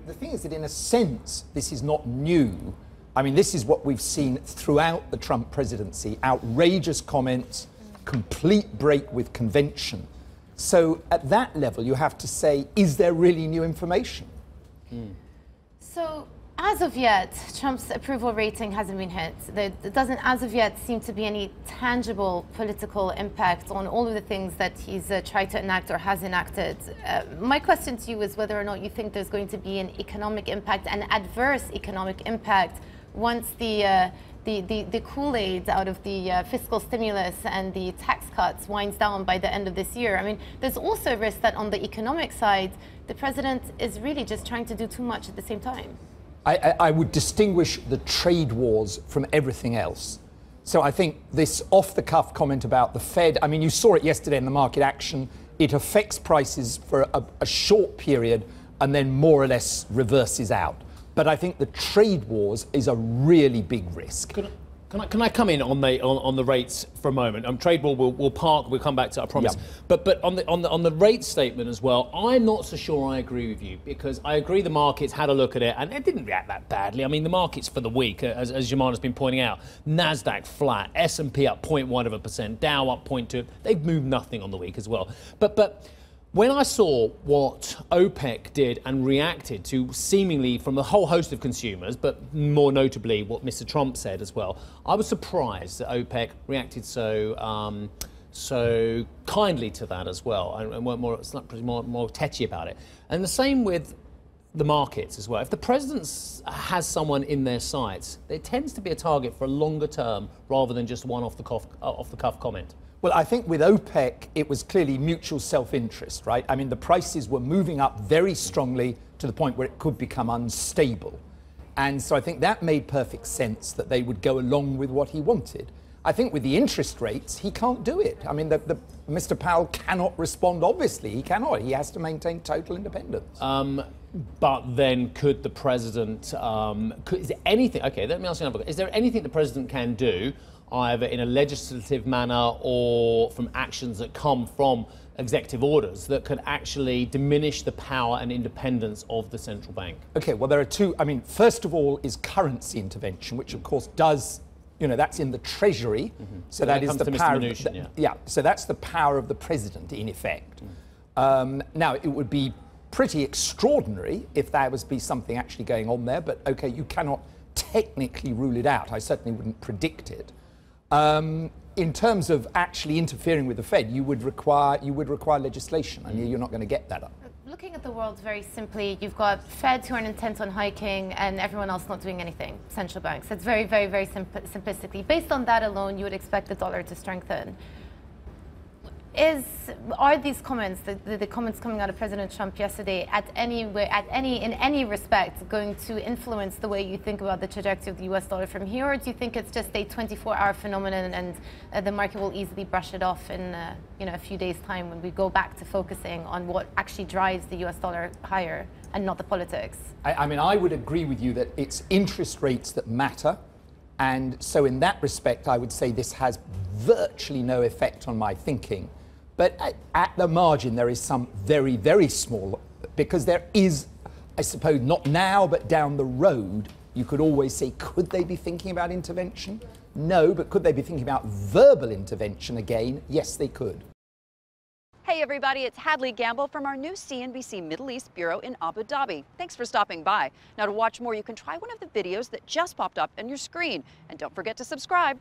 The thing is that in a sense, this is not new. I mean, this is what we've seen throughout the Trump presidency, outrageous comments, complete break with convention. So at that level, you have to say, is there really new information? So as of yet, Trump's approval rating hasn't been hit. There doesn't, as of yet, seem to be any tangible political impact on all of the things that he's tried to enact or has enacted. My question to you is whether or not you think there's going to be an economic impact, an adverse economic impact, once the Kool-Aid out of the fiscal stimulus and the tax cuts winds down by the end of this year. I mean, there's also a risk that on the economic side, the president is really just trying to do too much at the same time. I would distinguish the trade wars from everything else. So I think this off-the-cuff comment about the Fed, I mean, you saw it yesterday in the market action. It affects prices for a short period and then more or less reverses out. But I think the trade wars is a really big risk. Can I come in on the rates for a moment? Trade war we'll park. We'll come back to it, I promise. Yeah. But on the rate statement as well, I'm not so sure I agree with you, because I agree the markets had a look at it and it didn't react that badly. I mean, the markets for the week, as Jaman has been pointing out, Nasdaq flat, S&P up 0.1%, Dow up 0.2. They've moved nothing on the week as well. But when I saw what OPEC did and reacted to seemingly from a whole host of consumers, but more notably what Mr. Trump said as well, I was surprised that OPEC reacted so kindly to that as well, and weren't more tetchy about it. And the same with the markets as well. If the president has someone in their sights, it tends to be a target for a longer term rather than just one off the cuff comment. Well, I think with OPEC, it was clearly mutual self-interest, right? I mean, the prices were moving up very strongly to the point where it could become unstable. And so I think that made perfect sense that they would go along with what he wanted. I think with the interest rates, he can't do it. I mean, Mr. Powell cannot respond, obviously. He cannot. He has to maintain total independence. But then could the president, is there anything, okay, let me ask you another question. Is there anything the president can do, either in a legislative manner or from actions that come from executive orders, that could actually diminish the power and independence of the central bank? Okay, well, there are two. I mean, first of all is currency intervention, which of course does, you know, that's in the Treasury. So that is the power. Yeah, so that's the power of the president in effect. Now, it would be pretty extraordinary if there was be something actually going on there, but okay, you cannot technically rule it out. I certainly wouldn't predict it. In terms of actually interfering with the Fed, you would require legislation, and you're not going to get that up. Looking at the world very simply, you've got Feds who are intent on hiking and everyone else not doing anything, central banks. It's very, very, very simplistically. Based on that alone, you would expect the dollar to strengthen. Are these comments, the comments coming out of President Trump yesterday, in any respect, going to influence the way you think about the trajectory of the U.S. dollar from here, or do you think it's just a 24-hour phenomenon and the market will easily brush it off in a few days' time when we go back to focusing on what actually drives the U.S. dollar higher and not the politics? I mean, I would agree with you that it's interest rates that matter. And so in that respect, I would say this has virtually no effect on my thinking. But at the margin, there is some very, very small, because there is, I suppose, not now, but down the road, you could always say, could they be thinking about intervention? No, but could they be thinking about verbal intervention again? Yes, they could. Hey everybody, it's Hadley Gamble from our new CNBC Middle East Bureau in Abu Dhabi. Thanks for stopping by. Now to watch more, you can try one of the videos that just popped up on your screen. And don't forget to subscribe.